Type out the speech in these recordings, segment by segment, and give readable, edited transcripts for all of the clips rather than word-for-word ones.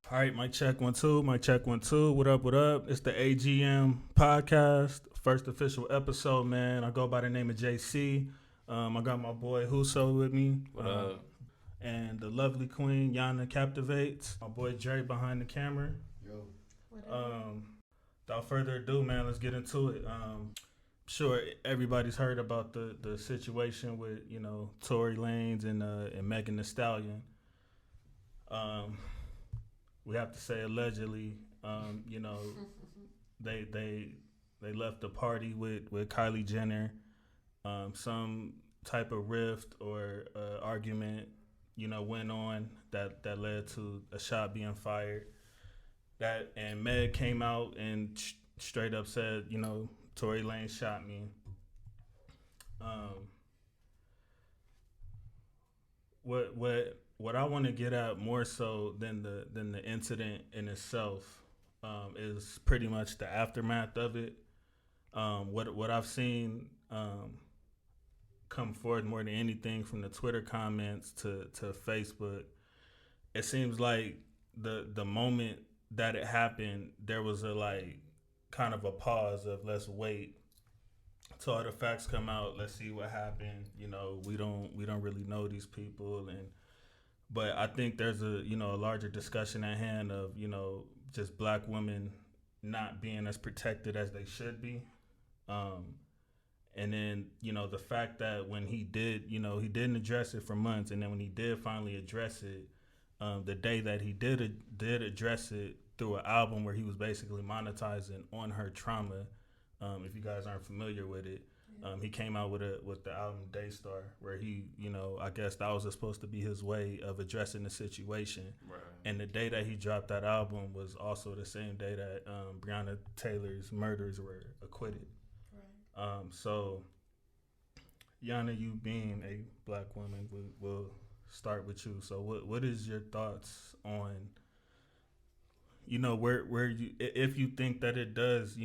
All right, mic check 1 2, mic check 1 2. What up? What up? It's the AGM Podcast, first official episode. Man, I go by the name of JC. I got my boy Huso with me. What up? And the lovely queen Yana captivates. My boy Dre behind the camera. Yo. Without further ado, man, let's get into it. Sure, everybody's heard about the situation with Tory Lanez and Megan Thee Stallion. We have to say allegedly, they left the party with Kylie Jenner. Some type of rift or argument, went on that led to a shot being fired. And Meg came out and straight up said, Tory Lanez shot me. What I want to get at more so than the incident in itself is pretty much the aftermath of it. What I've seen come forward more than anything from the Twitter comments to Facebook, it seems like the moment that it happened, there was a kind of a pause of let's wait till all the facts come out. Let's see what happened. We don't really know these people, but I think there's a larger discussion at hand of just black women not being as protected as they should be. And then the fact that when he didn't address it for months, and then when he did finally address it, the day that he did address it through an album where he was basically monetizing on her trauma. If you guys aren't familiar with it, he came out with the album Daystar, where he, I guess that was supposed to be his way of addressing the situation. Right. And the day that he dropped that album was also the same day that Breonna Taylor's murders were acquitted. Right. So, Yana, you being a black woman, we'll start with you. So, what is your thoughts on, where you, if you think that it does,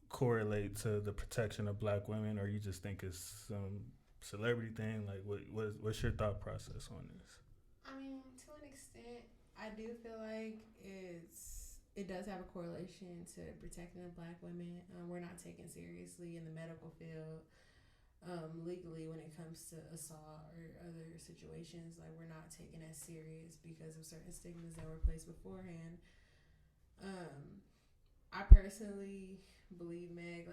correlate to the protection of black women, or you just think it's some celebrity thing? Like, what's your thought process on this? I mean, to an extent, I do feel like it does have a correlation to protecting the black women. We're not taken seriously in the medical field legally when it comes to assault or other situations. Like, we're not taken as serious because of certain stigmas that were placed beforehand. I personally believe Meg,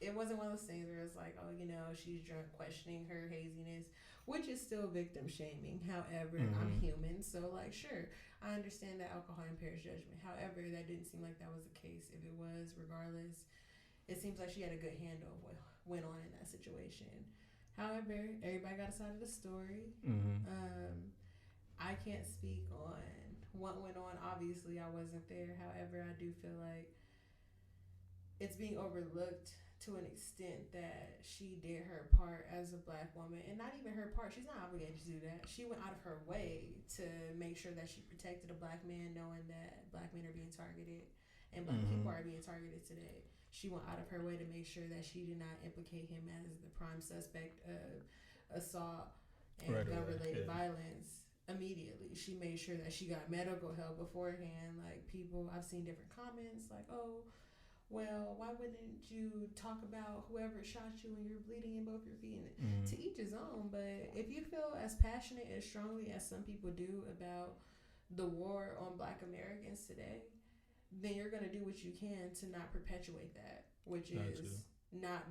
it wasn't one of those things where it's like, oh, she's drunk, questioning her haziness, which is still victim shaming. However, I'm human, so sure, I understand that alcohol impairs judgment. However, that didn't seem like that was the case. If it was, regardless, it seems like she had a good handle of what went on in that situation. However, everybody got a side of the story. I can't speak on what went on. Obviously, I wasn't there. However, I do feel like it's being overlooked to an extent that she did her part as a black woman, and not even her part. She's not obligated to do that. She went out of her way to make sure that she protected a black man, knowing that black men are being targeted and black people are being targeted today. She went out of her way to make sure that she did not implicate him as the prime suspect of assault and gun-related violence immediately. She made sure that she got medical help beforehand. I've seen different comments oh, well, why wouldn't you talk about whoever shot you when you're bleeding in both your feet? And to each his own, but if you feel as passionate as strongly as some people do about the war on black Americans today, then you're going to do what you can to not perpetuate that, which is not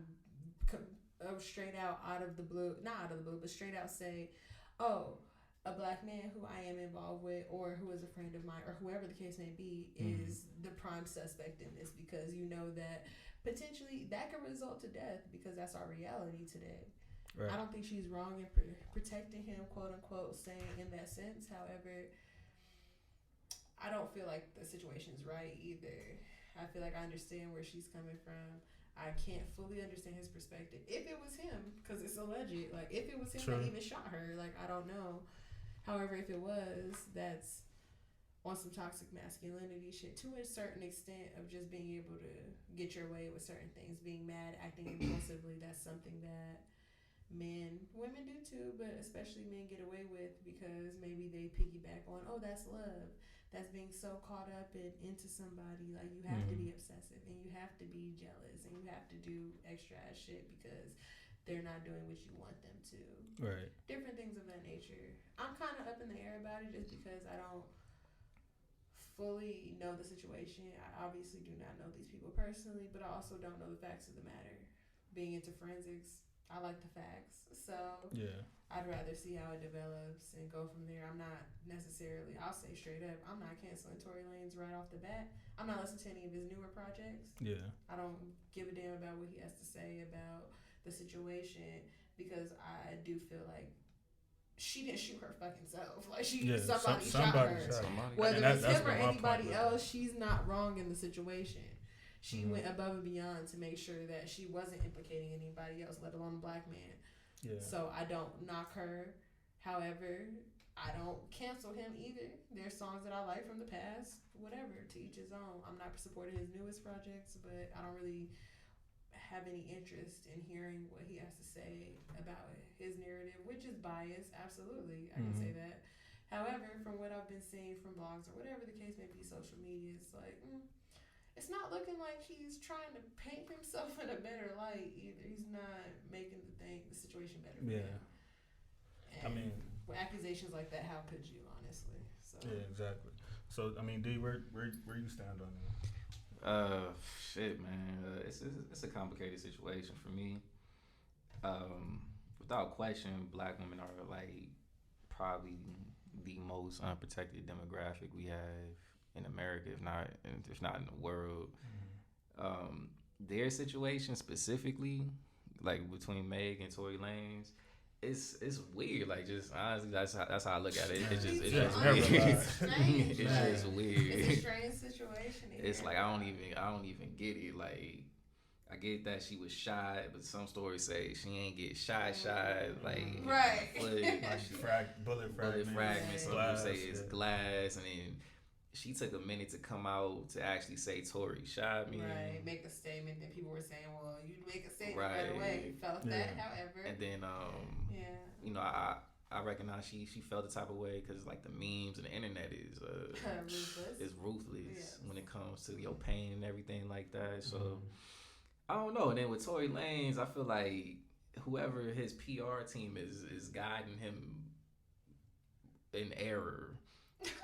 straight out of the blue, not out of the blue, but straight out say, oh, a black man who I am involved with or who is a friend of mine or whoever the case may be is the prime suspect in this, because that potentially that could result to death, because that's our reality today. Right. I don't think she's wrong in protecting him, quote unquote, saying in that sense. However, I don't feel like the situation's right either. I feel like I understand where she's coming from. I can't fully understand his perspective. If it was him, because it's alleged, if it was him that even shot her, I don't know. However, if it was, that's on some toxic masculinity shit to a certain extent of just being able to get your way with certain things, being mad, acting impulsively. That's something that women do too, but especially men get away with because maybe they piggyback on, oh, that's love. that's being so caught up into somebody. Like, you have to be obsessive, and you have to be jealous, and you have to do extra ass shit because they're not doing what you want them to. Right. Different things of that nature. I'm kind of up in the air about it just because I don't fully know the situation. I obviously do not know these people personally, but I also don't know the facts of the matter. Being into forensics, I like the facts. So yeah, I'd rather see how it develops and go from there. I'm not necessarily, I'll say straight up, I'm not canceling Tory Lanez right off the bat. I'm not listening to any of his newer projects. Yeah. I don't give a damn about what he has to say about the situation because I do feel like she didn't shoot her fucking self. Like, somebody shot her. Whether it's him or anybody else, she's not wrong in the situation. She went above and beyond to make sure that she wasn't implicating anybody else, let alone a black man. Yeah. So I don't knock her. However, I don't cancel him either. There's songs that I like from the past. Whatever, to each his own. I'm not supporting his newest projects, but I don't really have any interest in hearing what he has to say about his narrative, which is biased. Absolutely, I can say that. However, from what I've been seeing from blogs or whatever the case may be, social media, it's like it's not looking like he's trying to paint himself in a better light either. He's not making the situation better for him. And I mean, with accusations like that, how could you, honestly? So yeah, exactly. So I mean, D, where you stand on that? Shit, man. It's a complicated situation for me. Without question, black women are like probably the most unprotected demographic we have in America, if not in the world. Their situation specifically, like between Meg and Tory Lanez, it's weird. Like, just honestly, that's how I look at it. It's just weird. It's just weird. It's a strange situation. It's like I don't even get it. Like, I get that she was shot, but some stories say she ain't get shot. Like, right. Bullet fragments. Some people say it's glass, and then she took a minute to come out to actually say Tory shot me. Right, make a statement. Then people were saying, well, you make a statement right away. You felt that, however. And then, you know, I recognize she felt the type of way because, like, the memes and the internet is ruthless when it comes to your pain and everything like that. So, I don't know. And then with Tory Lanez, I feel like whoever his PR team is guiding him in error.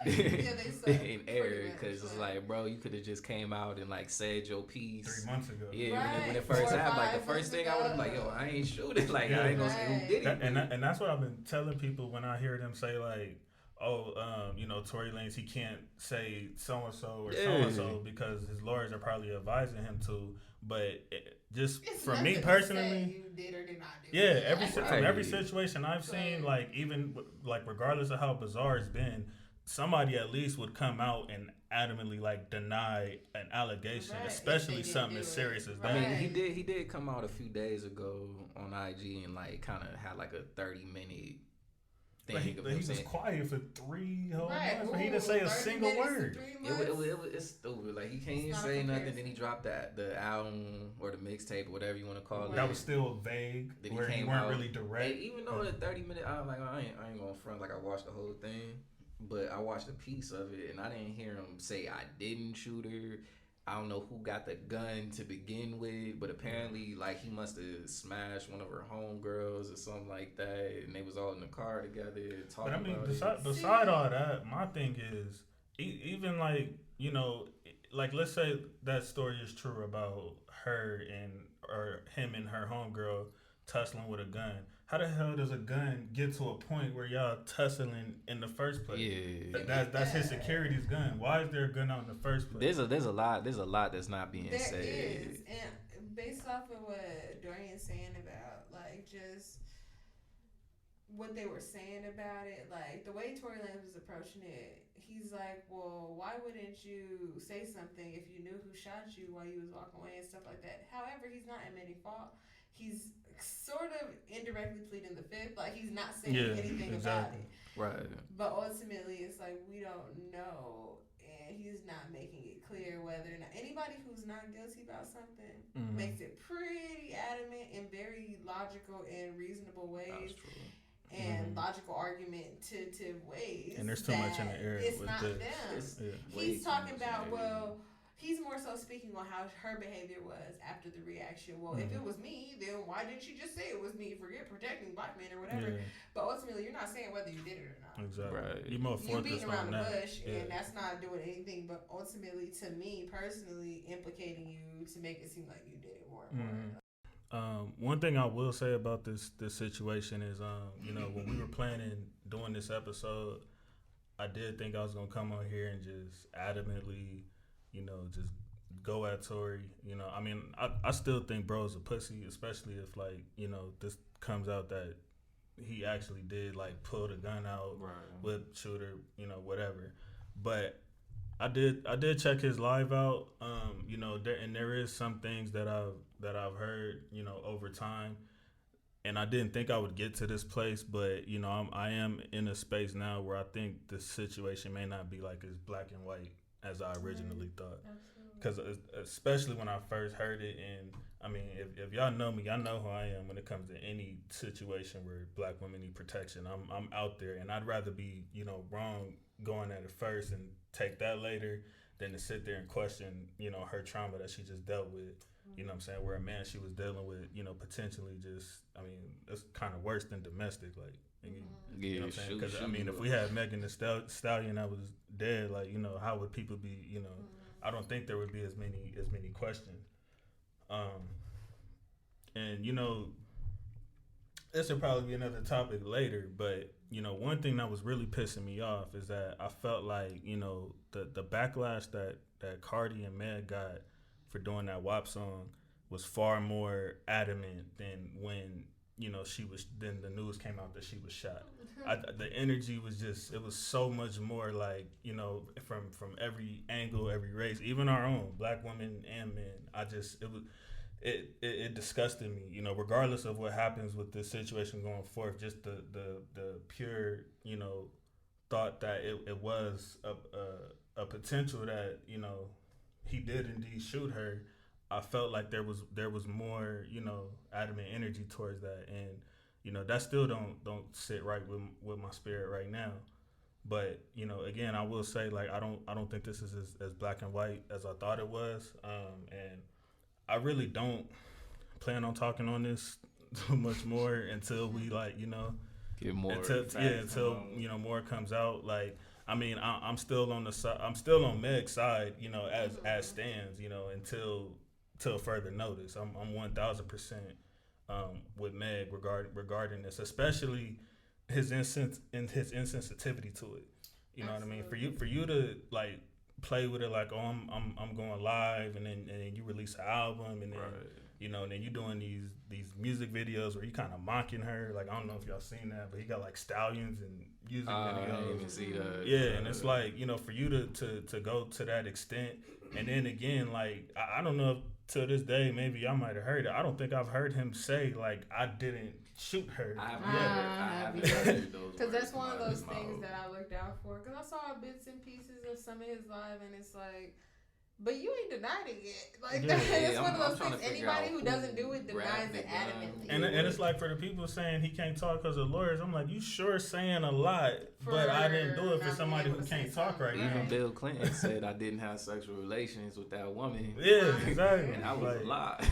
In error, because it's like, bro, you could have just came out and like said your piece 3 months ago. Yeah, when it first happened, like the first thing I would have like, yo, I ain't shooting. Like, I ain't gonna say who did it. And that's what I've been telling people when I hear them say like, you know, Tory Lanez, he can't say so and so or so and so because his lawyers are probably advising him to. But it's for me personally, you did or did not do. Every situation I've seen, like, even like regardless of how bizarre it's been, somebody at least would come out and adamantly like deny an allegation, especially something as serious as that. I mean, he did come out a few days ago on IG and like kind of had like a 30-minute thing. But he was quiet for 3 whole months. But he didn't say a single word. It's stupid. Like, he can't even say nothing. Then he dropped the album or the mixtape or whatever you want to call it. That was still vague. Then where he weren't really direct. Even though the 30-minute, I'm like, I ain't gonna front like I watched the whole thing. But I watched a piece of it, and I didn't hear him say I didn't shoot her. I don't know who got the gun to begin with, but apparently, like, he must have smashed one of her homegirls or something like that, and they was all in the car together talking about it. But I mean, beside all that, my thing is, even like, you know, like, let's say that story is true about her or him and her homegirl tussling with a gun. How the hell does a gun get to a point where y'all tussling in the first place? Yeah, that's his security's gun. Why is there a gun out in the first place? There's a lot that's not being said. There is, and based off of what Dorian's saying about like just what they were saying about it, like the way Tory Lanez was approaching it, he's like, well, why wouldn't you say something if you knew who shot you while you was walking away and stuff like that? However, he's not admitting fault. He's sort of indirectly pleading the fifth, like he's not saying anything about it. Right. But ultimately, it's like we don't know, and he's not making it clear whether or not anybody who's not guilty about something makes it pretty adamant in very logical and reasonable ways. That's true. and logical argument to ways. And there's too much in the air. It's with not this. them. He's talking about, well, he's more so speaking on how her behavior was after the reaction. Well, if it was me, then why didn't she just say it was me? Forget protecting black men or whatever. Yeah. But ultimately, you're not saying whether you did it or not. Exactly. Right. You're beating around the bush, and that's not doing anything but ultimately, to me personally, implicating you to make it seem like you did it more and more. One thing I will say about this situation is, when we were planning doing this episode, I did think I was gonna come on here and just adamantly, just go at Tory. I mean, I still think bro's a pussy, especially if this comes out that he actually did pull the gun out, whip, shooter, whatever. But I did check his live out, there is some things that I've heard, over time, and I didn't think I would get to this place, but I am in a space now where I think the situation may not be as black and white as I originally thought. Because especially when I first heard it, and I mean, if y'all know me, y'all know who I am when it comes to any situation where black women need protection. I'm out there, and I'd rather be wrong going at it first and take that later than to sit there and question her trauma that she just dealt with. You know what I'm saying? Where a man she was dealing with, potentially just, I mean, it's kind of worse than domestic, you know what I'm saying? Because I mean, if we had Megan Thee Stallion that was dead, how would people be? I don't think there would be as many questions. And this would probably be another topic later, but one thing that was really pissing me off is that I felt like the backlash that Cardi and Meg got for doing that WAP song was far more adamant than when then the news came out that she was shot. The energy was just, it was so much more from every angle, every race, even our own black women and men. It disgusted me, regardless of what happens with this situation going forth, just the pure, thought that it was a potential that, he did indeed shoot her. I felt like there was more, adamant energy towards that, and that still don't sit right with my spirit right now. But again, I will say I don't think this is as black and white as I thought it was, and I really don't plan on talking on this too much more until we get more until more comes out. I mean, I'm still on Meg's side, as stands, until further notice. I'm 1,000% with Meg regarding this, especially his insensitivity to it. You know what I mean? For you to play with it I'm going live, and then you release an album, and then and then you doing these music videos where you kind of mocking her. I don't know if y'all seen that, but he got stallions and music videos. I didn't even see that. Yeah, and it's for you to go to that extent, and then again, I don't know if to this day maybe y'all might have heard it. I don't think I've heard him say I didn't shoot her. I haven't heard those. Because that's one of those things that I looked out for. Because I saw bits and pieces of some of his live, and it's but you ain't denying it yet. It's one of those things. Anybody who doesn't do it denies it adamantly. And it's for the people saying he can't talk because of lawyers, I'm you sure saying a lot, but I didn't do it for somebody who can't talk right now. Even Bill Clinton said I didn't have sexual relations with that woman. Yeah, exactly. And that was a lie.